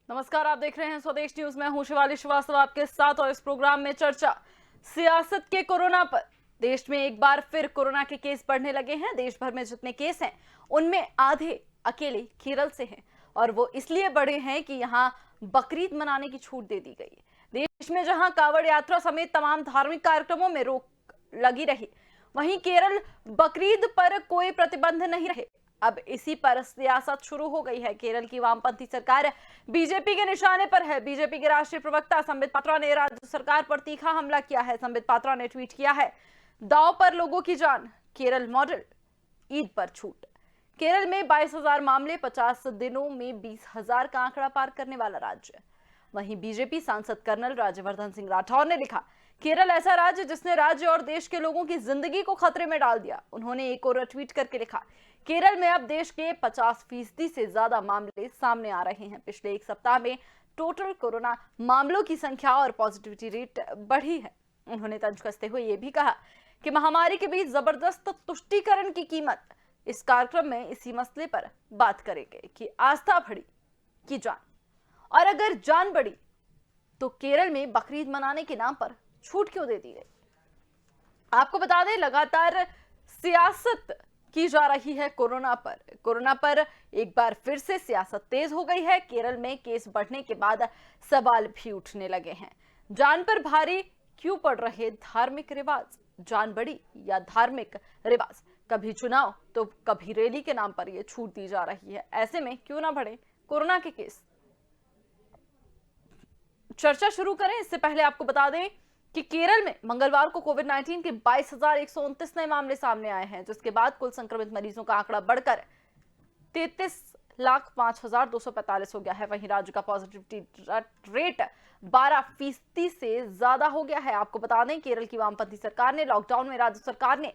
नमस्कार, आप देख रहे हैं स्वदेश न्यूज। मैं हूं शिवाली श्रीवास्तव आपके साथ और इस प्रोग्राम में चर्चा सियासत के कोरोना पर। देश में एक बार फिर कोरोना के केस बढ़ने लगे हैं। देश भर में जितने केस हैं उनमें आधे अकेले केरल से हैं और वो इसलिए बढ़े हैं कि यहां बकरीद मनाने की छूट दे दी गई है। देश में जहां कांवड़ यात्रा समेत तमाम धार्मिक कार्यक्रमों में रोक लगी रही, वहीं केरल बकरीद पर कोई प्रतिबंध नहीं रहे। अब इसी पर सियासत शुरू हो गई है। केरल की वामपंथी सरकार बीजेपी के निशाने पर है। बीजेपी के राष्ट्रीय प्रवक्ता संबित पात्रा ने राज्य सरकार पर तीखा हमला किया है। संबित पात्रा ने ट्वीट किया है, दांव पर लोगों की जान, केरल मॉडल, ईद पर छूट। केरल में 22,000 मामले, 50 दिनों में 20,000 का आंकड़ा पार करने वाला राज्य। वहीं बीजेपी सांसद कर्नल राज्यवर्धन सिंह राठौर ने लिखा, केरल ऐसा राज्य जिसने राज्य और देश के लोगों की जिंदगी को खतरे में डाल दिया। उन्होंने एक और ट्वीट करके लिखा, केरल में अब देश के 50% से ज्यादा मामले सामने आ रहे हैं। पिछले एक सप्ताह में टोटल कोरोना मामलों की संख्या और पॉजिटिविटी रेट बढ़ी है। उन्होंने तंज कसते हुए यह भी कहा कि महामारी के बीच जबरदस्त तुष्टीकरण की कीमत। इस कार्यक्रम में इसी मसले पर बात करेंगे कि आस्था बढ़ी की जान, और अगर जान बढ़ी तो केरल में बकरीद मनाने के नाम पर छूट क्यों दे दी गई। आपको बता दें, लगातार सियासत की जा रही है कोरोना पर एक बार फिर से सियासत तेज हो गई है। केरल में केस बढ़ने के बाद सवाल भी उठने लगे हैं। जान पर भारी क्यों पड़ रहे धार्मिक रिवाज, जान बड़ी या धार्मिक रिवाज। कभी चुनाव तो कभी रैली के नाम पर यह छूट दी जा रही है। ऐसे में क्यों ना बढ़े कोरोना के केस। चर्चा शुरू करें इससे पहले आपको बता दें कि केरल में मंगलवार को कोविड-19 के 22,129 नए मामले सामने आए हैं, जिसके बाद कुल संक्रमित मरीजों का आंकड़ा बढ़कर 33,05,245 हो गया है। वहीं राज्य का पॉजिटिविटी रेट 12% से ज्यादा हो गया है। आपको बता दें, केरल की वामपंथी सरकार ने लॉकडाउन में राज्य सरकार ने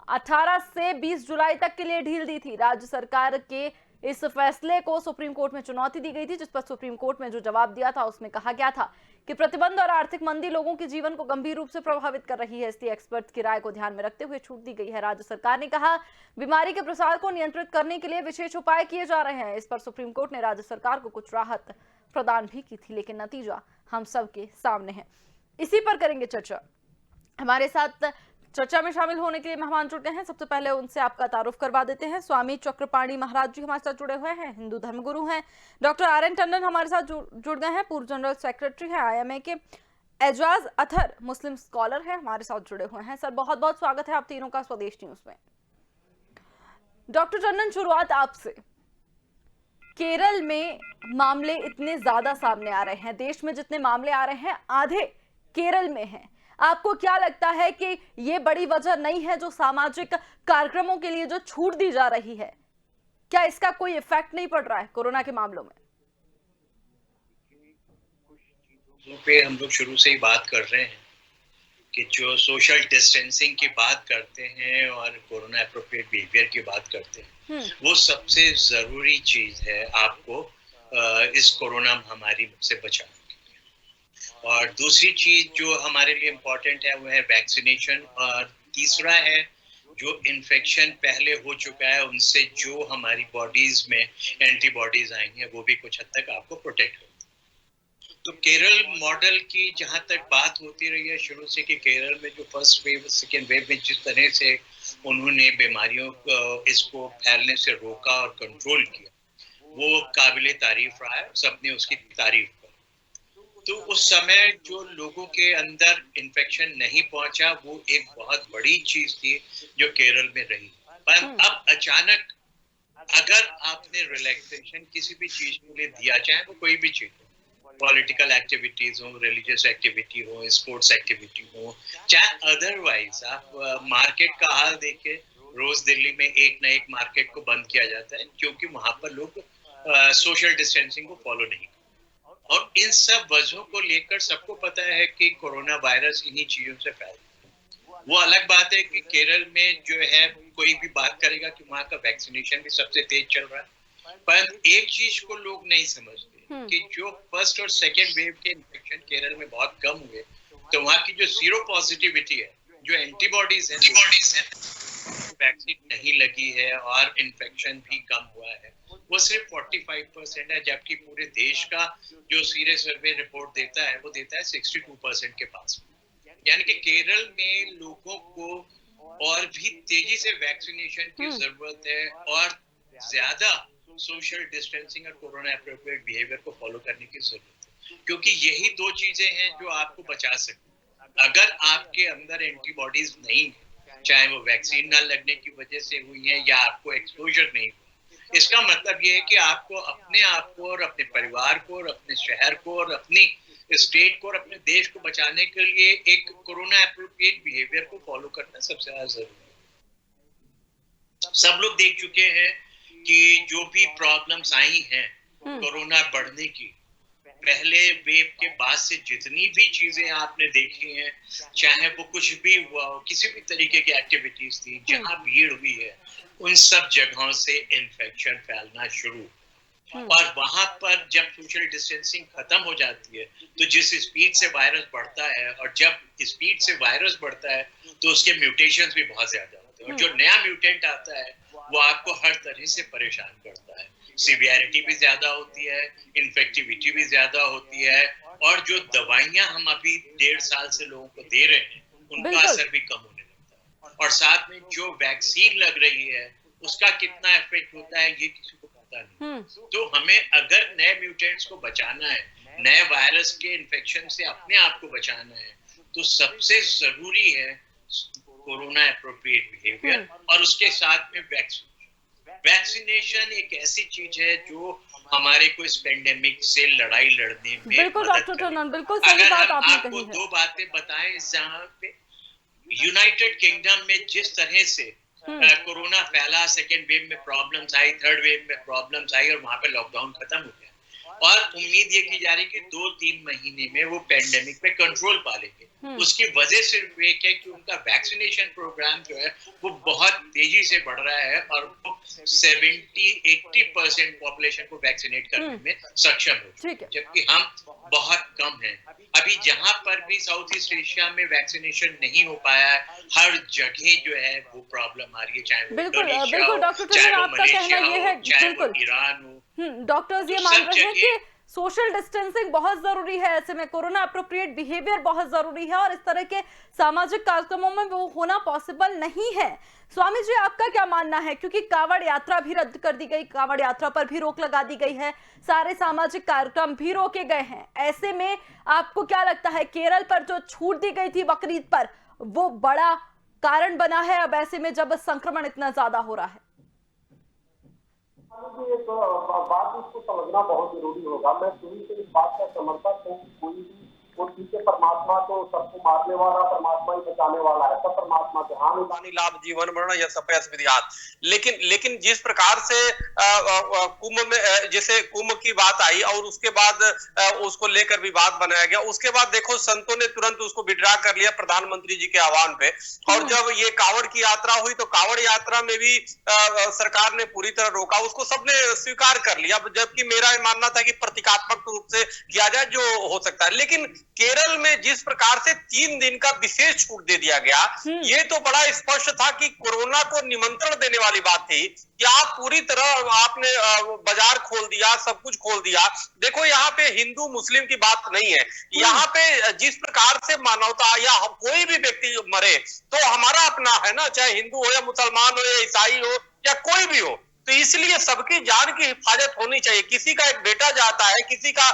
18 से 20 जुलाई तक के लिए ढील दी थी। राज्य सरकार के इस फैसले को सुप्रीम कोर्ट में चुनौती दी गई थी, जिस पर सुप्रीम कोर्ट में जो जवाब दिया था उसमें कहा गया था कि प्रतिबंध और आर्थिक मंदी लोगों के जीवन को गंभीर रूप से प्रभावित कर रही है, इसलिए एक्सपर्ट की राय को ध्यान में रखते हुए छूट दी गई है। राज्य सरकार ने कहा, बीमारी के प्रसार को नियंत्रित करने के लिए विशेष उपाय किए जा रहे हैं। इस पर सुप्रीम कोर्ट ने राज्य सरकार को कुछ राहत प्रदान भी की थी, लेकिन नतीजा हम सबके सामने है। इसी पर करेंगे चर्चा। हमारे साथ चर्चा में शामिल होने के लिए मेहमान जुड़ गए हैं। सबसे पहले उनसे आपका तारुफ करवा देते हैं। स्वामी चक्रपाणी महाराज जी हमारे साथ जुड़े हुए हैं, हिंदू धर्मगुरु हैं। Doctor RN. टंडन हमारे साथ जुड़ गए हैं, पूर्व जनरल सेक्रेटरी हैं आईएमए के। एजाज अथर मुस्लिम स्कॉलर हैं, हमारे साथ जुड़े हुए हैं। सर, बहुत बहुत स्वागत है आप तीनों का स्वदेश न्यूज में। डॉक्टर टंडन, शुरुआत आपसे। केरल में मामले इतने ज्यादा सामने आ रहे हैं, देश में जितने मामले आ रहे हैं आधे केरल में हैं। आपको क्या लगता है कि ये बड़ी वजह नहीं है जो सामाजिक कार्यक्रमों के लिए जो छूट दी जा रही है? क्या इसका कोई इफेक्ट नहीं पड़ रहा है कोरोना के मामलों में? पे हम लोग शुरू से ही बात कर रहे हैं कि जो सोशल डिस्टेंसिंग की बात करते हैं और कोरोना एप्रोप्रिएट बिहेवियर की बात करते हैं, वो सबसे जरूरी चीज है आपको इस कोरोना महामारी से बचाने के लिए। और दूसरी चीज जो हमारे लिए इम्पोर्टेंट है वो है वैक्सीनेशन, और तीसरा है जो इन्फेक्शन पहले हो चुका है उनसे जो हमारी बॉडीज में एंटीबॉडीज आएंगे वो भी कुछ हद तक आपको प्रोटेक्ट करें। तो केरल मॉडल की जहां तक बात होती रही है शुरू से कि केरल में जो फर्स्ट वेव सेकेंड वेव में जिस तरह से उन्होंने बीमारियों इसको फैलने से रोका और कंट्रोल किया, वो काबिले तारीफ रहा है, सबने उसकी तारीफ की। तो उस समय जो लोगों के अंदर इन्फेक्शन नहीं पहुंचा वो एक बहुत बड़ी चीज थी जो केरल में रही। पर अब अचानक अगर आपने रिलैक्सेशन किसी भी चीज के लिए दिया, चाहे वो कोई भी चीज, पॉलिटिकल एक्टिविटीज हो, रिलीजियस एक्टिविटी हो, स्पोर्ट्स एक्टिविटी हो, चाहे अदरवाइज आप मार्केट का हाल देखे, रोज दिल्ली में एक न एक मार्केट को बंद किया जाता है क्योंकि वहां पर लोग सोशल डिस्टेंसिंग को फॉलो नहीं करते। और इन सब वजहों को लेकर सबको पता है कि कोरोना वायरस इन्हीं चीजों से फैलता है। वो अलग बात है कि केरल में जो है कोई भी बात करेगा कि वहां का वैक्सीनेशन भी सबसे तेज चल रहा है, पर एक चीज को लोग नहीं समझते कि जो फर्स्ट और सेकेंड वेव के इन्फेक्शन केरल में बहुत कम हुए, तो वहाँ की जो सीरो पॉजिटिविटी है, जो एंटीबॉडीज हैं, वैक्सीन नहीं लगी है और इन्फेक्शन भी कम हुआ है, वो सिर्फ 45% है, जबकि पूरे देश का जो सीरियस सर्वे रिपोर्ट देता है वो देता है 62% के पास। यानी कि केरल में लोगों को और भी तेजी से वैक्सीनेशन की जरूरत है और ज्यादा सोशल डिस्टेंसिंग और कोरोना एप्रोप्रिएट बिहेवियर को फॉलो करने की जरूरत है, क्योंकि यही दो चीजें हैं जो आपको बचा सकती। अगर आपके अंदर एंटीबॉडीज नहीं है, चाहे वो वैक्सीन ना लगने की वजह से हुई है या आपको एक्सपोजर नहीं हुआ, इसका मतलब ये है कि आपको अपने आप को और अपने परिवार को और अपने शहर को और अपनी स्टेट को और अपने देश को बचाने के लिए एक कोरोना एप्रोप्रिएट बिहेवियर को फॉलो करना सबसे ज्यादा जरूरी है। सब लोग देख चुके हैं कि जो भी प्रॉब्लम्स आई हैं कोरोना बढ़ने की, पहले वेव के बाद से जितनी भी चीजें आपने देखी हैं, चाहे वो कुछ भी हुआ हो, किसी भी तरीके की एक्टिविटीज थी, जहां भीड़ हुई है, उन सब जगहों से इन्फेक्शन फैलना शुरू। और वहां पर जब सोशल डिस्टेंसिंग खत्म हो जाती है तो जिस स्पीड से वायरस बढ़ता है, और जब स्पीड से वायरस बढ़ता है तो उसके म्यूटेशंस भी बहुत ज्यादा होते हैं, और जो नया म्यूटेंट आता है वो आपको हर तरह से परेशान करता है। सीवियरिटी भी ज्यादा होती है, इन्फेक्टिविटी भी ज्यादा होती है, और जो दवाइयां हम अभी 1.5 साल से लोगों को दे रहे हैं उनका असर भी कम होने लगता है, और साथ में जो वैक्सीन लग रही है उसका कितना इफेक्ट होता है ये किसी को पता नहीं। तो हमें अगर नए म्यूटेंट्स को बचाना है, नए वायरस के इन्फेक्शन से अपने आप को बचाना है, तो सबसे जरूरी है कोरोना एप्रोप्रिएट बिहेवियर, और उसके साथ में वैक्सीनेशन एक ऐसी चीज है जो हमारे को इस पेंडेमिक से लड़ाई लड़ने में बिल्कुल डॉक्टर टंडन, बिल्कुल सही अगर बात हम आपने आपको कही है। दो बातें बताएं, जहाँ पे यूनाइटेड किंगडम में जिस तरह से कोरोना फैला, सेकेंड वेव में प्रॉब्लम्स आई, थर्ड वेव में प्रॉब्लम्स आई, और वहां पे लॉकडाउन खत्म हो गया, और उम्मीद ये की जा रही कि 2-3 महीने में वो पेंडेमिक पे कंट्रोल पा लेंगे। उसकी वजह सिर्फ एक है कि उनका वैक्सीनेशन प्रोग्राम जो है वो बहुत तेजी से बढ़ रहा है, और वो 70-80% पॉपुलेशन को वैक्सीनेट करने में सक्षम हो चुके हैं, जबकि हम बहुत कम हैं। अभी जहां पर भी साउथ ईस्ट एशिया में वैक्सीनेशन नहीं हो पाया है, हर जगह जो है वो प्रॉब्लम आ रही है, चाहे वो इंडोनेशिया हो, चाहे वो मलेशिया हो, चाहे वो ईरान हो। डॉक्टर्स ये मान रहे हैं कि सोशल डिस्टेंसिंग बहुत जरूरी है, ऐसे में कोरोना एप्रोप्रिएट बिहेवियर बहुत जरूरी है, और इस तरह के सामाजिक कार्यक्रमों में वो होना पॉसिबल नहीं है। स्वामी जी, आपका क्या मानना है, क्योंकि कांवड़ यात्रा भी रद्द कर दी गई, कांवड़ यात्रा पर भी रोक लगा दी गई है, सारे सामाजिक कार्यक्रम भी रोके गए हैं, ऐसे में आपको क्या लगता है केरल पर जो छूट दी गई थी बकरीद पर, वो बड़ा कारण बना है अब ऐसे में जब संक्रमण इतना ज्यादा हो रहा है? एक बात इसको समझना बहुत जरूरी होगा। मैं शुरू से इस बात का समर्थक हूँ कि कोई भी वो ठीक है, परमात्मा तो सबको मारने वाला, परमात्मा ही बचाने वाला है, सब परमात्मा के हानि लाभ जीवन मरण या सपयस विधियात। लेकिन जिस प्रकार से कुंभ में जैसे कुंभ की बात आई और उसके बाद उसको लेकर विवाद बनाया गया, उसके बाद देखो संतों ने तुरंत उसको विड्रा कर लिया प्रधानमंत्री जी के आह्वान पे, और जब ये कांवड़ की यात्रा हुई तो कांवड़ यात्रा में भी सरकार ने पूरी तरह रोका, उसको सबने स्वीकार कर लिया, जबकि मेरा मानना था कि प्रतीकात्मक रूप से किया जाए जो हो सकता है। लेकिन केरल में जिस प्रकार से 3 दिन का विशेष छूट दे दिया गया, ये तो बड़ा स्पष्ट था कि कोरोना को निमंत्रण देने वाली बात थी कि आप पूरी तरह आपने बाजार खोल दिया, सब कुछ खोल दिया। देखो यहाँ पे हिंदू मुस्लिम की बात नहीं है, यहाँ पे जिस प्रकार से मानवता या कोई भी व्यक्ति मरे तो हमारा अपना है ना, चाहे हिंदू हो या मुसलमान हो या ईसाई हो या कोई भी हो, तो इसलिए सबकी जान की हिफाजत होनी चाहिए। किसी का एक बेटा जाता है, किसी का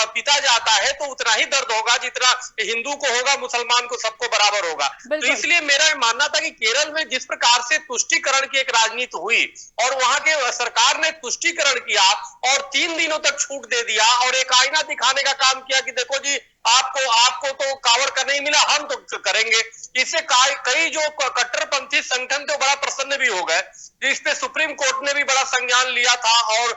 पिता जाता है तो उतना ही दर्द होगा जितना हिंदू को होगा, मुसलमान को सबको बराबर होगा। तो इसलिए मेरा मानना था कि केरल में जिस प्रकार से तुष्टीकरण की एक राजनीति हुई और वहां के सरकार ने तुष्टीकरण किया और 3 दिनों तक छूट दे दिया और एक आईना दिखाने का काम किया कि देखो जी आपको तो कांवड़ का नहीं मिला, हम तो करेंगे। इससे कई जो कट्टरपंथी संगठन थे बड़ा प्रसन्न भी हो गए, इस पे सुप्रीम कोर्ट ने भी बड़ा संज्ञान लिया था और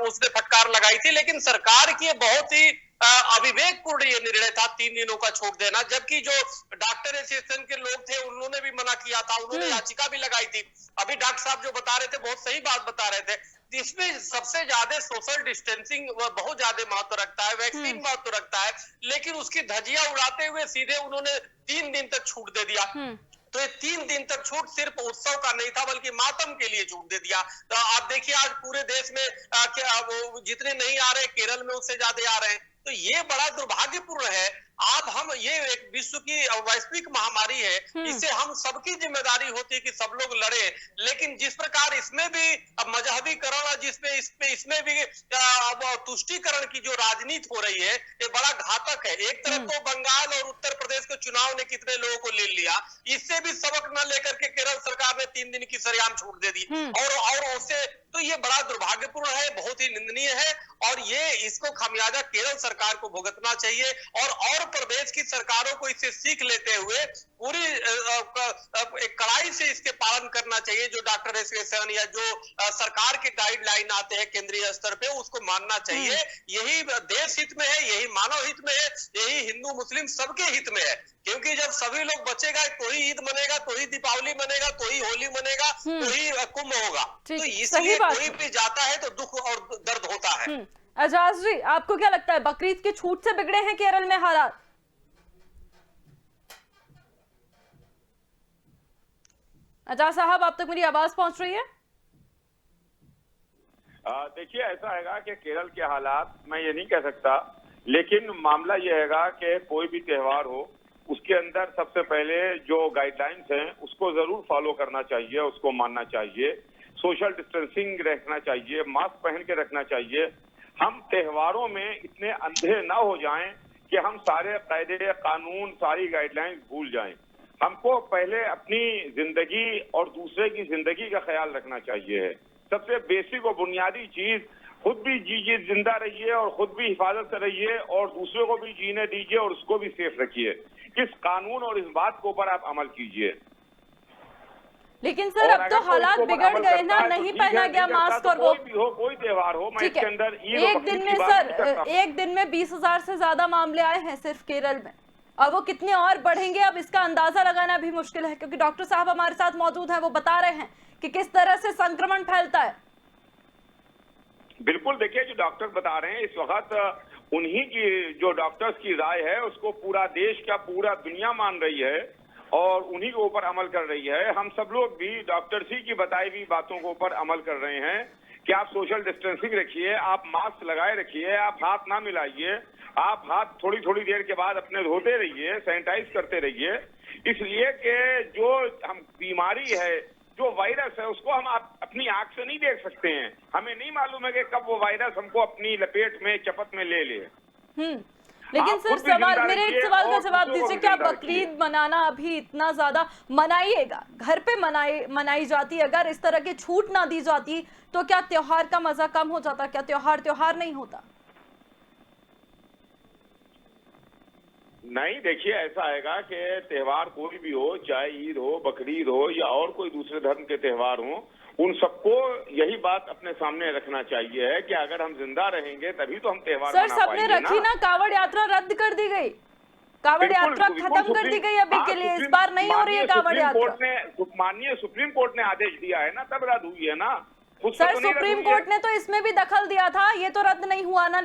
उसने फटकार लगाई थी। लेकिन सरकार की बहुत ही अविवेकपूर्ण ये निर्णय था 3 दिनों का छूट देना, जबकि जो डॉक्टर एसोसिएशन के लोग थे उन्होंने भी मना किया था, उन्होंने याचिका भी लगाई थी। अभी डॉक्टर साहब जो बता रहे थे बहुत सही बात बता रहे थे, इसमें सबसे ज्यादा सोशल डिस्टेंसिंग बहुत ज्यादा महत्व रखता है, वैक्सीन महत्व रखता है, लेकिन उसकी धज्जियां उड़ाते हुए सीधे उन्होंने 3 दिन तक छूट दे दिया। तो ये 3 दिन तक छूट सिर्फ उत्सव का नहीं था बल्कि मातम के लिए छूट दे दिया। तो आप देखिए आज पूरे देश में जितने नहीं आ रहे केरल में उससे ज्यादा आ रहे हैं। तो ये बड़ा दुर्भाग्यपूर्ण है। आप हम ये एक विश्व की वैश्विक महामारी है, इससे हम सबकी जिम्मेदारी होती है कि सब लोग लड़े, लेकिन जिस प्रकार इसमें भी मजहबीकरण और इसमें भी तुष्टीकरण की जो राजनीति हो रही है ये बड़ा घातक है। एक तरफ तो बंगाल और उत्तर प्रदेश के चुनाव ने कितने लोगों को ले लिया, इससे भी सबक न लेकर के केरल सरकार ने 3 दिन की सरेआम छूट दे दी और उससे तो ये बड़ा दुर्भाग्यपूर्ण है, बहुत ही निंदनीय है और ये इसको खामियाजा केरल सरकार को भुगतना चाहिए और प्रदेश की सरकारों को इससे सीख लेते हुए पूरी एक कड़ाई से इसके पालन करना चाहिए। जो डॉक्टर एसोसिएशन या जो सरकार के गाइडलाइन आते हैं केंद्रीय स्तर पे उसको मानना चाहिए। यही देश हित में है, यही मानव हित में है, यही हिंदू मुस्लिम सबके हित में है, क्योंकि जब सभी लोग बचेगा तो ही ईद मनेगा, तो ही दीपावली मनेगा, तो ही होली मनेगा, तो ही कुंभ होगा। तो इसलिए कोई भी जाता है तो दुख और दर्द होता है। एजाज जी, आपको क्या लगता है बकरीद की छूट से बिगड़े हैं केरल में हालात? एजाज साहब, आप तक मेरी आवाज पहुंच रही है? देखिए ऐसा हैगा कि केरल के हालात मैं ये नहीं कह सकता, लेकिन मामला ये हैगा कि कोई भी त्योहार हो उसके अंदर सबसे पहले जो गाइडलाइंस हैं उसको जरूर फॉलो करना चाहिए, उसको मानना चाहिए, सोशल डिस्टेंसिंग रखना चाहिए, मास्क पहन के रखना चाहिए। हम त्योहारों में इतने अंधे ना हो जाएं कि हम सारे कायदे कानून सारी गाइडलाइंस भूल जाएं। हमको पहले अपनी जिंदगी और दूसरे की जिंदगी का ख्याल रखना चाहिए। सबसे बेसिक और बुनियादी चीज, खुद भी जीजिए, जिंदा रहिए और खुद भी हिफाजत से रहिए और दूसरे को भी जीने दीजिए और उसको भी सेफ रखिए। इस कानून और इस बात के ऊपर आप अमल कीजिए। लेकिन सर अब तो हालात बिगड़ गए ना, नहीं पहना गया मास्क और वो कोई त्योहार हो, मैं इसके अंदर एक दिन में सर एक दिन में 20,000 से ज्यादा मामले आए हैं सिर्फ केरल में, और वो कितने और बढ़ेंगे अब इसका अंदाजा लगाना भी मुश्किल है, क्योंकि डॉक्टर साहब हमारे साथ मौजूद हैं, वो बता रहे हैं कि किस तरह से संक्रमण फैलता है। बिल्कुल, देखिए जो डॉक्टर बता रहे हैं इस वक्त उन्हीं की जो डॉक्टर्स की राय है उसको पूरा देश का पूरा दुनिया मान रही है और उन्हीं के ऊपर अमल कर रही है। हम सब लोग भी डॉक्टर्स ही की बताई हुई बातों के ऊपर अमल कर रहे हैं कि आप सोशल डिस्टेंसिंग रखिए, आप मास्क लगाए रखिए, आप हाथ ना मिलाइए, आप हाथ थोड़ी थोड़ी देर के बाद अपने धोते रहिए, सैनिटाइज करते रहिए, इसलिए कि जो हम बीमारी है, जो वायरस है, उसको हम अपनी आंख से नहीं देख सकते हैं। हमें नहीं मालूम है कि कब वो वायरस हमको अपनी लपेट में, चपत में ले ले। लेकिन सर सवाल, मेरे एक सवाल का जवाब दीजिए, क्या बकरीद मनाना अभी इतना ज्यादा मनाइएगा, घर पे मनाई जाती, अगर इस तरह की छूट ना दी जाती तो क्या त्योहार का मजा कम हो जाता? क्या त्योहार नहीं होता? नहीं, देखिए ऐसा आएगा कि त्योहार कोई भी हो, चाहे ईद हो, बकरीद हो या और कोई दूसरे धर्म के त्योहार हो, उन सबको यही बात अपने सामने रखना चाहिए है कि अगर हम जिंदा रहेंगे तभी तो हम त्योहार सर सबने रखी ना। कावड़ यात्रा रद्द कर दी गई, कावड़ यात्रा खत्म कर दी गई अभी के लिए, इस बार नहीं हो रही है कावड़ यात्रा। माननीय सुप्रीम कोर्ट ने आदेश दिया है ना, तब रद्द हुई है ना। सर सुप्रीम कोर्ट ने तो इसमें भी दखल दिया था, ये तो रद्द नहीं हुआ ना।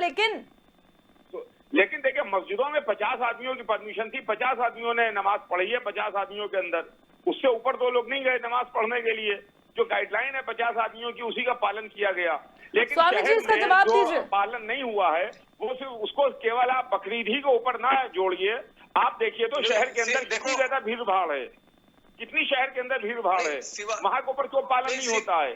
लेकिन देखिए मस्जिदों में 50 आदमियों की परमिशन थी, 50 आदमियों ने नमाज पढ़ी है, 50 आदमियों के अंदर, उससे ऊपर 2 लोग नहीं गए नमाज पढ़ने के लिए। जो गाइडलाइन है 50 आदमियों की उसी का पालन किया गया, लेकिन शहर में जो पालन नहीं हुआ है वो सिर्फ उसको केवल आप बकरीद ही के ऊपर ना जोड़िए। आप देखिए तो शहर के अंदर कितनी ज्यादा भीड़ भाड़ है, कितनी शहर के अंदर भीड़ भाड़ है, वहां के ऊपर क्यों पालन नहीं होता है?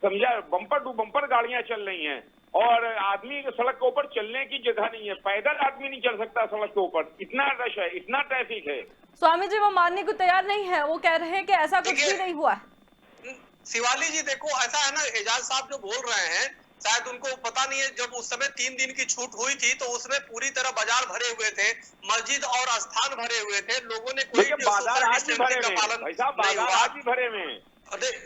समझा, बम्पर टू बम्पर गाड़ियां चल रही हैं और आदमी सड़क के ऊपर चलने की जगह नहीं है, पैदल आदमी नहीं चल सकता सड़क के ऊपर, इतना रश है, इतना ट्रैफिक है। स्वामी जी वो मानने को तैयार नहीं है, वो कह रहे हैं कि ऐसा कुछ भी नहीं हुआ है। शिवाली जी देखो ऐसा है ना, एजाज साहब जो बोल रहे हैं शायद उनको पता नहीं है, जब उस समय 3 दिन की छूट हुई थी तो उसमें पूरी तरह बाजार भरे हुए थे, मस्जिद और स्थान भरे हुए थे, लोगों ने कोई भी सोशल डिस्टेंसिंग का पालन नहीं हुआ।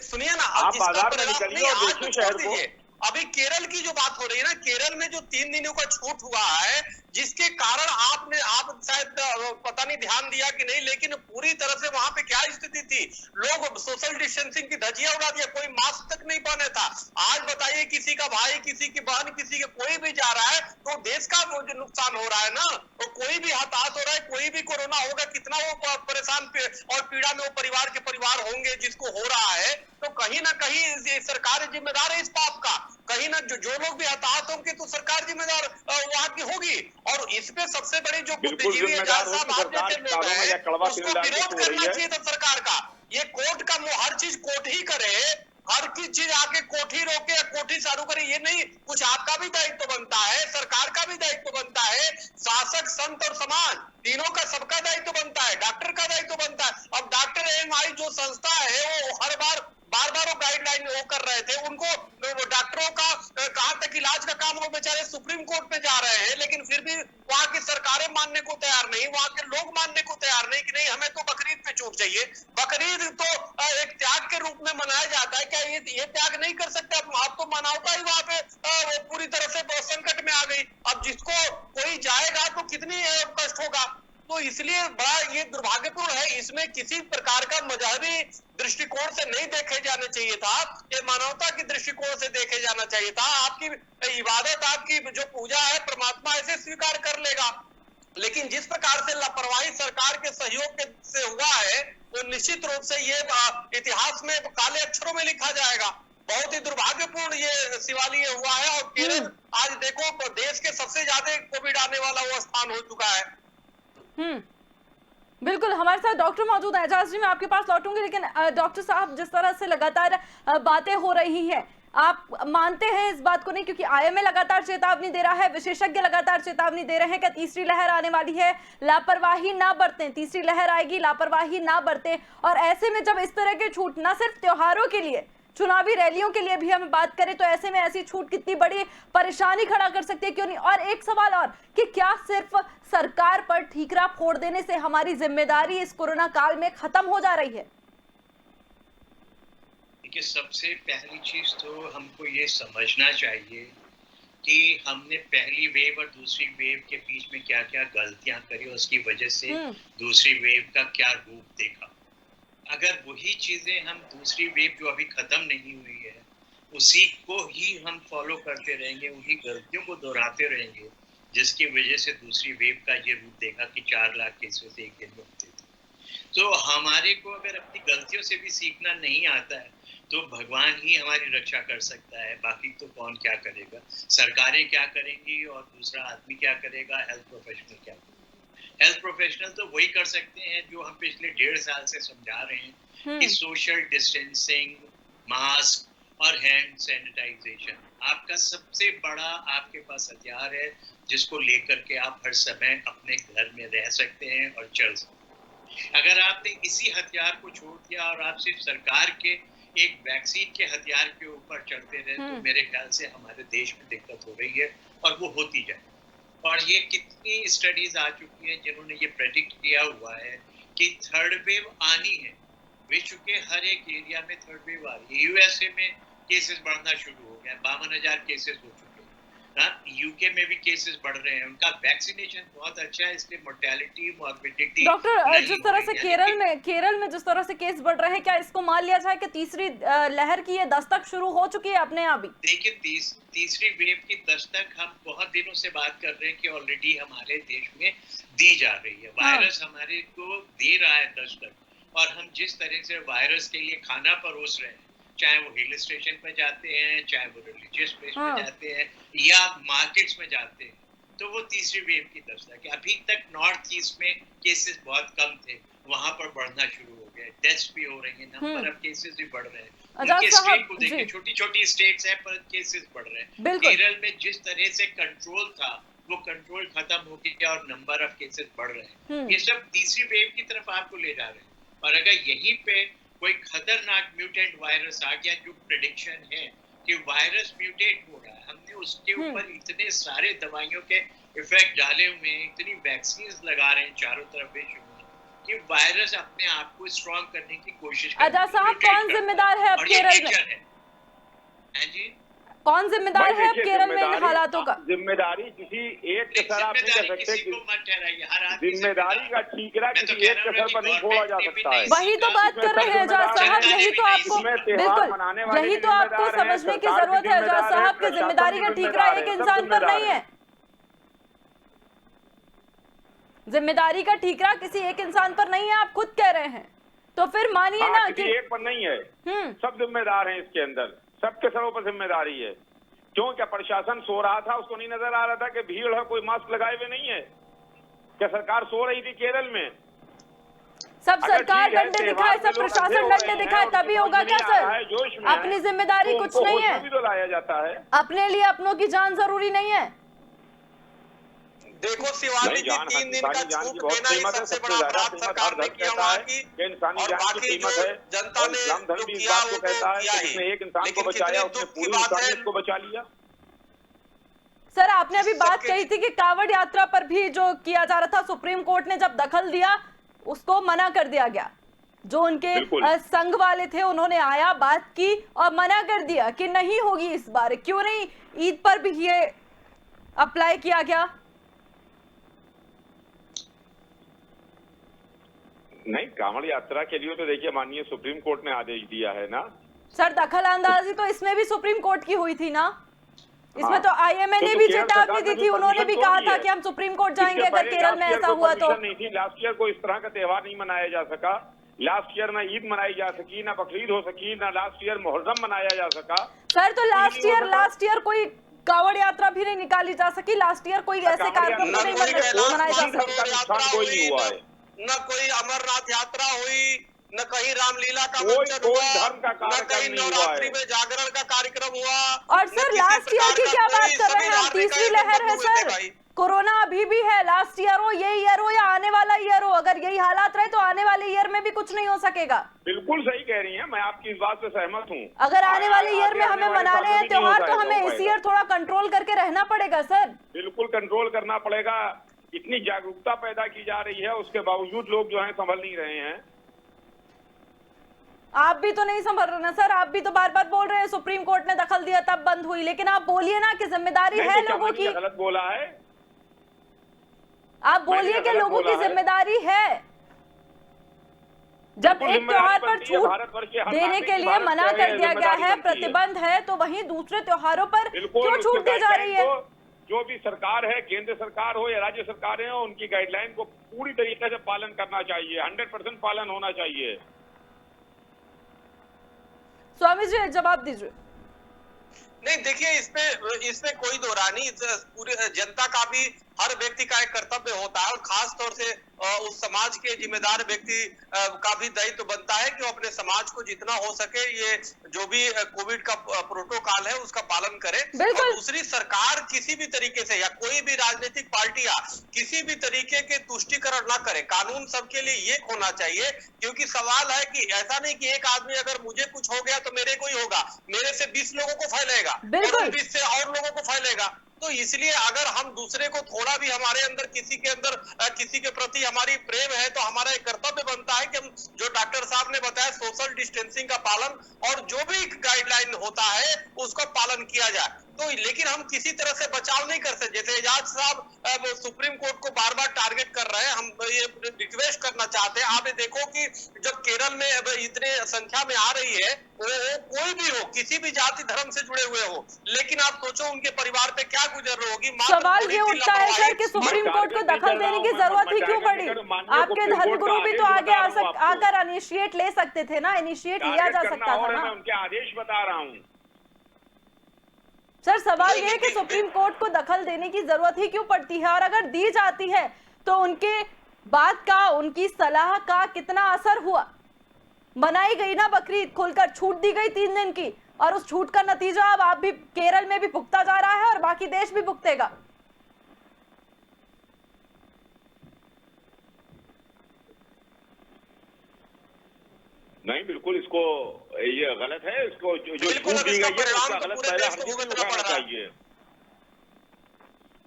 सुनिए ना, अब इसका परिणाम आज शहर को, अभी केरल की जो बात हो रही है ना, केरल में जो 3 दिनों का छूट हुआ है जिसके कारण आप शायद पता नहीं ध्यान दिया कि नहीं, लेकिन पूरी तरह से वहां पे क्या स्थिति थी, लोग सोशल डिस्टेंसिंग की धज्जियां उड़ा दिया, कोई मास्क तक नहीं पहने था। आज बताइए किसी का भाई, किसी की बहन, किसी के कोई भी जा रहा है तो देश का वो जो नुकसान हो रहा है ना, तो कोई भी हताश हो रहा है, कोई भी कोरोना होगा, कितना वो परेशान और पीड़ा में वो परिवार के परिवार होंगे जिसको हो रहा है। तो कहीं ना कहीं सरकार जिम्मेदार है इस पाप का, कहीं ना जो लोग भी हताहत होंगे तो सरकार जिम्मेदार वहां की होगी। और इस पे सबसे बड़ी जो बुद्धिजीवी एजाज साहब आप जैसे लोग हैं, उसको विरोध करना चाहिए था सरकार का। ये कोर्ट का हर चीज कोर्ट ही करे, हर चीज आके कोठी रोके या कोठी चालू करे, ये नहीं, कुछ आपका भी दायित्व बनता है, सरकार का भी दायित्व बनता है, शासक संत और समाज तीनों का सबका दायित्व बनता है, डॉक्टर का दायित्व बनता है। अब डॉक्टर एएनएमआई जो संस्था है वो हर बार वो गाइडलाइन वो कर रहे थे, उनको डॉक्टरों का कहां तक इलाज का काम, वो बेचारे सुप्रीम कोर्ट पे जा रहे हैं, लेकिन फिर भी वहां की सरकारें मानने को तैयार नहीं, वहां के लोग मानने को तैयार नहीं कि नहीं हमें तो बकरीद पे छूट चाहिए। बकरीद तो एक त्याग के रूप में मनाया जाता है, क्या ये त्याग नहीं कर सकते? अब तो मानवता ही वहां पे पूरी तरह से संकट में आ गई। अब जिसको कोई जाएगा तो कितनी कष्ट होगा। तो इसलिए बड़ा ये दुर्भाग्यपूर्ण है, इसमें किसी प्रकार का मजहबी दृष्टिकोण से नहीं देखे जाने चाहिए था, ये मानवता की दृष्टिकोण से देखे जाना चाहिए था। आपकी इबादत, आपकी जो पूजा है, परमात्मा ऐसे स्वीकार कर लेगा, लेकिन जिस प्रकार से लापरवाही सरकार के सहयोग से हुआ है, तो निश्चित रूप से ये इतिहास में काले अक्षरों में लिखा जाएगा। बहुत ही दुर्भाग्यपूर्ण ये शिवालय हुआ है। और केरल आज देखो देश के सबसे ज्यादा कोविड आने वाला वो स्थान हो चुका है। बिल्कुल, हमारे साथ डॉक्टर मौजूद है। एजाज जी, मैं आपके पास लौटूंगी, लेकिन डॉक्टर साहब, जिस तरह से लगातार बातें हो रही हैं, आप मानते हैं इस बात को नहीं, क्योंकि आईएमए लगातार चेतावनी दे रहा है, विशेषज्ञ लगातार चेतावनी दे रहे हैं कि तीसरी लहर आने वाली है, लापरवाही ना बरतें, तीसरी लहर आएगी, लापरवाही ना बरतें। और ऐसे में जब इस तरह के छूट, न सिर्फ त्योहारों के लिए, चुनावी रैलियों के लिए भी हम बात करें, तो ऐसे में ऐसी छूट कितनी बड़ी परेशानी खड़ा कर सकती है, क्यों नहीं? और एक सवाल और, कि क्या सिर्फ सरकार पर ठीकरा फोड़ देने से हमारी जिम्मेदारी इस कोरोना काल में खत्म हो जा रही है? देखिए, सबसे पहली चीज तो हमको ये समझना चाहिए कि हमने पहली वेव और दूसरी वेव के बीच में क्या क्या गलतियां करी, उसकी वजह से दूसरी वेव का क्या रूप देखा। अगर वही चीजें हम दूसरी वेव जो अभी खत्म नहीं हुई है, उसी को ही हम फॉलो करते रहेंगे, उन्हीं गलतियों को दोहराते रहेंगे, जिसकी वजह से दूसरी वेव का ये रूप देखा कि 4 लाख केसेस एक दिन में होते थे। तो हमारे को अगर अपनी गलतियों से भी सीखना नहीं आता है, तो भगवान ही हमारी रक्षा कर सकता है, बाकी तो कौन क्या करेगा। सरकारें क्या करेंगी और दूसरा आदमी क्या करेगा, हेल्थ प्रोफेशनल क्या करेगा। हेल्थ प्रोफेशनल तो वही कर सकते हैं जो हम पिछले 1.5 साल से समझा रहे हैं कि सोशल डिस्टेंसिंग, मास्क और हैंड सैनिटाइजेशन आपका सबसे बड़ा आपके पास हथियार है, जिसको लेकर के आप हर समय अपने घर में रह सकते हैं और चल सकते हैं। अगर आपने इसी हथियार को छोड़ दिया और आप सिर्फ सरकार के एक वैक्सीन के हथियार के ऊपर चढ़ते रहे, तो मेरे ख्याल से हमारे देश में दिक्कत हो रही है और वो होती जाए। और ये कितनी स्टडीज आ चुकी हैं जिन्होंने ये प्रेडिक्ट किया हुआ है कि थर्ड वेव आनी है। विश्व के हर एक एरिया में थर्ड वेव आ रही है। यूएसए में केसेस बढ़ना शुरू हो गए, 52,000 केसेस हो चुके हैं। यूके में भी केसेस बढ़ रहे हैं, उनका वैक्सीनेशन बहुत अच्छा है, इसलिए मोर्टेलिटी, मॉर्बिडिटी। डॉक्टर, जिस तरह से केरल में जिस तरह से केस बढ़ रहे हैं, क्या इसको मान लिया जाए कि तीसरी लहर की ये दस्तक शुरू हो चुकी है अपने आप ही? देखिए, तीसरी वेव की दस्तक हम बहुत दिनों से बात कर रहे हैं कि ऑलरेडी हमारे देश में दी जा रही है। वायरस हमारे को दे रहा है दस्तक, और हम जिस तरह से वायरस के लिए खाना परोस रहे हैं, चाहे वो हिल स्टेशन पे जाते हैं, चाहे वो रिलीजियस प्लेस पे जाते हैं या मार्केट्स में जाते हैं, तो वो तीसरी वेव की दस्तक है। अभी तक नॉर्थ ईस्ट में केसेस बहुत कम थे, वहां पर बढ़ना शुरू हो गए, डेथ्स भी हो रही है, नंबर ऑफ केसेस भी बढ़ रहे हैं। उनके स्टेट को देखिए, छोटी छोटी स्टेट्स हैं पर केसेस बढ़ रहे हैं। केरल में जिस तरह से कंट्रोल था, वो कंट्रोल खत्म हो गया और नंबर ऑफ केसेस बढ़ रहे हैं। ये सब तीसरी वेव की तरफ आपको ले जा रहे हैं। और अगर यहीं पे कोई खतरनाक म्यूटेंट वायरस आ गया, जो प्रेडिक्शन है कि वायरस म्यूटेट हो रहा है, हमने उसके ऊपर इतने सारे दवाइयों के इफेक्ट डाले हुए हैं, इतनी वैक्सीन लगा रहे हैं चारों तरफ विश्व में, कि वायरस अपने आप को स्ट्रॉन्ग करने की कोशिश कर रहा है। साहब, कौन जिम्मेदार है अब केरल में? है जी, कौन जिम्मेदार है अब केरल में इन हालातों का? जिम्मेदारी किसी एक के सर आप नहीं कह सकते किसी को मत ठहराइए, हर आदमी जिम्मेदारी का ठीकरा मैं तो किसी कह एक रहा के हूं सर पर कि नहीं छोड़ा जा गवर्नमेंट ने सकता है। भी वही तो बात कर रहे हैं एजाज साहब, यही तो आपको बिल्कुल यही तो आपको समझने की जरूरत है एजाज साहब कि जिम्मेदारी का ठीकरा एक इंसान पर नहीं है। जिम्मेदारी का ठीकरा किसी एक इंसान पर नहीं है, आप खुद कह रहे हैं। तो फिर मानिए ना कि एक पर नहीं है, सब जिम्मेदार हैं इसके अंदर, सबके सरों पर जिम्मेदारी है। क्यों, क्या प्रशासन सो रहा था, उसको नहीं नजर आ रहा था कि भीड़ है, कोई मास्क लगाए हुए नहीं है? क्या सरकार सो रही थी केरल में? सब सरकार डंडे दिखाए, सब प्रशासन डंडे दिखाए तभी होगा क्या सर? अपनी जिम्मेदारी कुछ नहीं है, तो लाया जाता है। अपने लिए अपनों की जान जरूरी नहीं है। देखो शिवानी जी, 3 दिन का छूट देना ही सबसे बड़ा अपराध सरकार ने किया वहाँ की, और बाकी जो जनता ने जो किया वो तो किया ही, लेकिन कितनी दुख की बात है। को बचा लिया सर आपने अभी बात कही थी कि कांवड़ यात्रा पर भी जो किया जा रहा था, सुप्रीम कोर्ट ने जब दखल दिया उसको मना कर दिया गया। जो उनके संघ वाले थे उन्होंने आया, बात की और मना कर दिया कि नहीं होगी इस बार। क्यों नहीं ईद पर भी ये अप्लाई किया गया? नहीं, कांवड़ यात्रा के लिए तो देखिए माननीय सुप्रीम कोर्ट ने आदेश दिया है ना सर। दखल अंदाजी तो इसमें भी सुप्रीम कोर्ट की हुई थी ना, इसमें तो आईएमए ने भी चेतावनी दी थी, उन्होंने भी कहा था कि हम सुप्रीम कोर्ट जाएंगे अगर केरल में ऐसा हुआ तो। नहीं थी, लास्ट ईयर को इस तरह का त्योहार नहीं मनाया जा सका। लास्ट ईयर ना ईद मनाई जा सकी, ना बकरीद हो सकी, ना लास्ट ईयर मुहर्रम मनाया जा सका। सर तो लास्ट ईयर कोई कांवड़ यात्रा भी नहीं निकाली जा सकी, लास्ट ईयर कोई ऐसे कार्यक्रम नहीं मनाए जा सके, न कोई अमरनाथ यात्रा हुई, न कहीं रामलीला का मंचन हुआ, न कहीं नवरात्रि में जागरण का कार्यक्रम हुआ। और सर लास्ट ईयर की क्या बात कर रहे हैं हम? तीसरी लहर है सर, कोरोना अभी भी है। लास्ट ईयर हो, ये ईयर हो या आने वाला ईयर हो, अगर यही हालात रहे तो आने वाले ईयर में भी कुछ नहीं हो सकेगा। बिल्कुल सही कह रही हैं, मैं आपकी इस बात से सहमत हूँ। अगर आने वाले ईयर में हमें मनाने हैं त्योहार तो हमें इस ईयर थोड़ा कंट्रोल करके रहना पड़ेगा सर। बिल्कुल कंट्रोल करना पड़ेगा। इतनी जागरूकता पैदा की जा रही है, उसके बावजूद लोग जो है संभल नहीं रहे हैं। आप भी तो नहीं संभल रहे ना सर, आप भी तो बार बार बोल रहे हैं सुप्रीम कोर्ट ने दखल दिया तब बंद हुई, लेकिन आप बोलिए ना कि जिम्मेदारी है लोगों की। गलत बोला है? आप बोलिए कि लोगों की जिम्मेदारी है। जब एक त्योहार पर छूट देने के लिए मना कर दिया गया है, प्रतिबंध है, तो वहीं दूसरे त्योहारों पर क्यों छूट दी जा रही है? जो भी सरकार है, केंद्र सरकार हो या राज्य सरकारें हो, उनकी गाइडलाइन को पूरी तरीके से पालन करना चाहिए, 100% पालन होना चाहिए। स्वामी जी जवाब दीजिए। नहीं देखिए, इसमें कोई दो राय नहीं, पूरी जनता का भी हर व्यक्ति का एक कर्तव्य होता है, और खास तौर से उस समाज के जिम्मेदार व्यक्ति का भी दायित्व बनता है कि वो अपने समाज को जितना हो सके ये जो भी कोविड का प्रोटोकॉल है उसका पालन करे। और दूसरी, सरकार किसी भी तरीके से या कोई भी राजनीतिक पार्टियां किसी भी तरीके के तुष्टिकरण ना करे। कानून सबके लिए एक होना चाहिए, क्योंकि सवाल है कि ऐसा नहीं कि एक आदमी अगर मुझे कुछ हो गया तो मेरे को ही होगा, मेरे से 20 लोगों को फैलेगा, 20 से और लोगों को फैलेगा। तो इसलिए अगर हम दूसरे को थोड़ा भी हमारे अंदर किसी के प्रति हमारी प्रेम है तो हमारा एक कर्तव्य बनता है कि हम जो डॉक्टर साहब ने बताया सोशल डिस्टेंसिंग का पालन और जो भी गाइडलाइन होता है उसका पालन किया जाए। तो लेकिन हम किसी तरह से बचाव नहीं कर सकते। जैसे एजाज साहब सुप्रीम कोर्ट को बार बार टारगेट कर रहे हैं, हम ये रिक्वेस्ट करना चाहते हैं, आप ये देखो कि जब केरल में इतने संख्या में आ रही है, वो कोई भी हो, किसी भी जाति धर्म से जुड़े हुए हो, लेकिन आप सोचो उनके परिवार पे क्या गुजर रही होगी। सवाल ये उठता है सर कि सुप्रीम कोर्ट को दखल देने की जरूरत ही क्यों पड़ी? आपके धर्मगुरु भी तो आगे आकर इनिशिएट ले सकते थे ना, इनिशिएट लिया जा सकता था ना। उनके आदेश बता रहा हूँ सर। सवाल यह है कि सुप्रीम कोर्ट को दखल देने की जरूरत ही क्यों पड़ती है, और अगर दी जाती है तो उनके बात का, उनकी सलाह का कितना असर हुआ? मनाई गई ना बकरीद, खुलकर छूट दी गई 3 दिन की, और उस छूट का नतीजा अब आप भी केरल में भी भुगता जा रहा है और बाकी देश भी भुगतेगा। नहीं, बिल्कुल इसको ये गलत है। इसको जो छूट दी गई है उसका गलत फायदा हर किसी को उठाना चाहिए।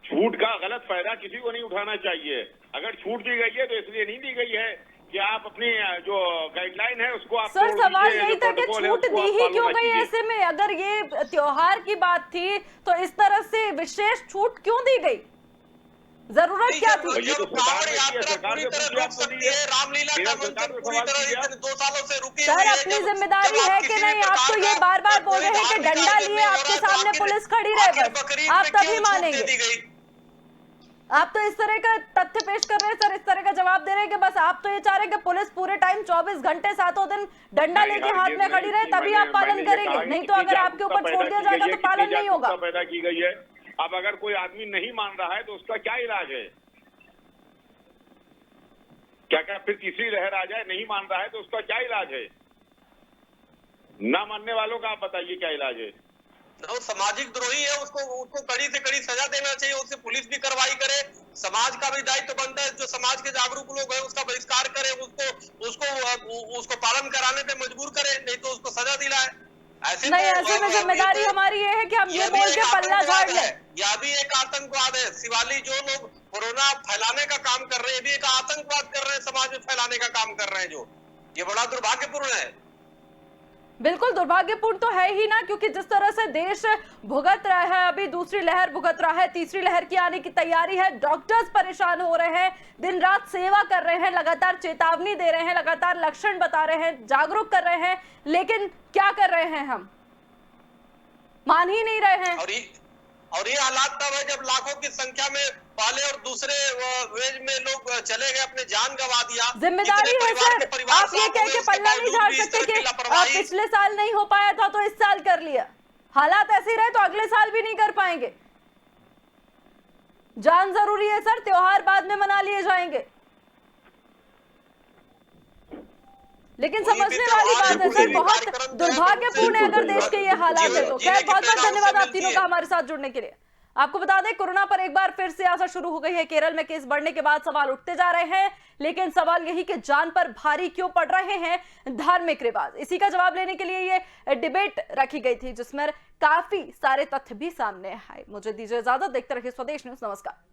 छूट का गलत फायदा किसी को नहीं उठाना चाहिए। अगर छूट दी गई है तो इसलिए नहीं दी गई है कि आप अपनी जो गाइडलाइन है उसको आप सर तोड़ सवाल दीजिए, यही जो था कि प्रोटोकॉल है छूट उसको दी आप ही फॉलो क्यों ना गई कीजिए। ऐसे में? अगर ये त्योहार की बात थी तो इस तरह से विशेष छूट क्यों दी गई? जरूरत क्या थी? ये तो कांवड़ सरकार ने किया, यात्रा सरकार पूरी से तरह पूछिए, रुक आपको सकती दिया। है, रामलीला का केरल सरकार मंचन से पूरी सवाल तरह कीजिए आप। 2 सालों से रुकी सर हुई है। अपनी जब जिम्मेदारी जब है आप कि किसी भी नहीं? आप तो प्रकार ये का बार बार बोल कोई रहे हैं कि धार्मिक डंडा आयोजन लिए नहीं हो आपके रहा है, तो सामने आखिर पुलिस खड़ी रहे, आखिर बस बकरीद आप में तभी क्यों छूट मानेंगे। दे दी गई? आप तो इस तरह का तथ्य पेश कर रहे हैं सर, इस तरह का जवाब दे रहे हैं कि बस आप तो ये चाह रहे हैं कि पुलिस पूरे टाइम 24 घंटे सातों दिन डंडा नहीं, लेके हाथ में हरगिज़ खड़ी रहे, नहीं। तभी आप पालन मैंने ये करेंगे, कहा नहीं कि तो अगर आपके जागरूकता ऊपर छोड़ पैदा दिया की जाएगा गई है, तो पालन कितनी नहीं होगा। जागरूकता पैदा की गई है। अब अगर कोई आदमी नहीं मान रहा है तो उसका क्या इलाज है? क्या फिर तीसरी लहर आ जाए? नहीं मान रहा है तो उसका क्या इलाज है? ना मानने वालों का आप बताइए क्या इलाज है? वो सामाजिक द्रोही है, उसको कड़ी से कड़ी सजा देना चाहिए, उससे पुलिस भी कार्रवाई करे। समाज का भी दायित्व बनता है, जो समाज के जागरूक लोग हैं उसका बहिष्कार करे, उसको पालन कराने पे मजबूर करे, नहीं तो उसको सजा दिलाए। नहीं, ऐसे में जिम्मेदारी हमारी ये है कि हम ये बोल के पल्ला झाड़ लें। यह भी एक आतंकवाद है। शिवाली जो लोग कोरोना फैलाने का काम कर रहे हैं, ये भी एक आतंकवाद कर रहे हैं, समाज में फैलाने का काम कर रहे हैं, जो ये बड़ा दुर्भाग्यपूर्ण है। बिल्कुल दुर्भाग्यपूर्ण तो है ही ना, क्योंकि जिस तरह से देश भुगत रहा है, अभी दूसरी लहर भुगत रहा है, तीसरी लहर की आने की तैयारी है, डॉक्टर्स परेशान हो रहे हैं, दिन रात सेवा कर रहे हैं, लगातार चेतावनी दे रहे हैं, लगातार लक्षण बता रहे हैं, जागरूक कर रहे हैं, लेकिन क्या कर रहे हैं? हम मान ही नहीं रहे हैं। और ये हालात तब है जब लाखों की संख्या में पहले और दूसरे वेज में लोग चले गए, अपने जान गंवा दिया। जिम्मेदारी है सर, आप ये कह के पल्ला नहीं झाड़ सकते कि पिछले साल नहीं हो पाया था तो इस साल कर लिया। हालात ऐसे रहे तो अगले साल भी नहीं कर पाएंगे। जान जरूरी है सर, त्योहार बाद में मना लिए जाएंगे, लेकिन समझने वाली बात है सर, बहुत दुर्भाग्यपूर्ण है अगर देश के ये हालात है तो। खैर बहुत बहुत धन्यवाद आप तीनों का हमारे साथ जुड़ने के लिए। आपको बता दें कोरोना पर एक बार फिर सियासत शुरू हो गई है। केरल में केस बढ़ने के बाद सवाल उठते जा रहे हैं, लेकिन सवाल यही कि जान पर भारी क्यों पड़ रहे हैं धार्मिक रिवाज। इसी का जवाब लेने के लिए ये डिबेट रखी गई थी, जिसमें काफी सारे तथ्य भी सामने आए। मुझे दीजिए इजाजत, देखते रहिए स्वदेश न्यूज। नमस्कार।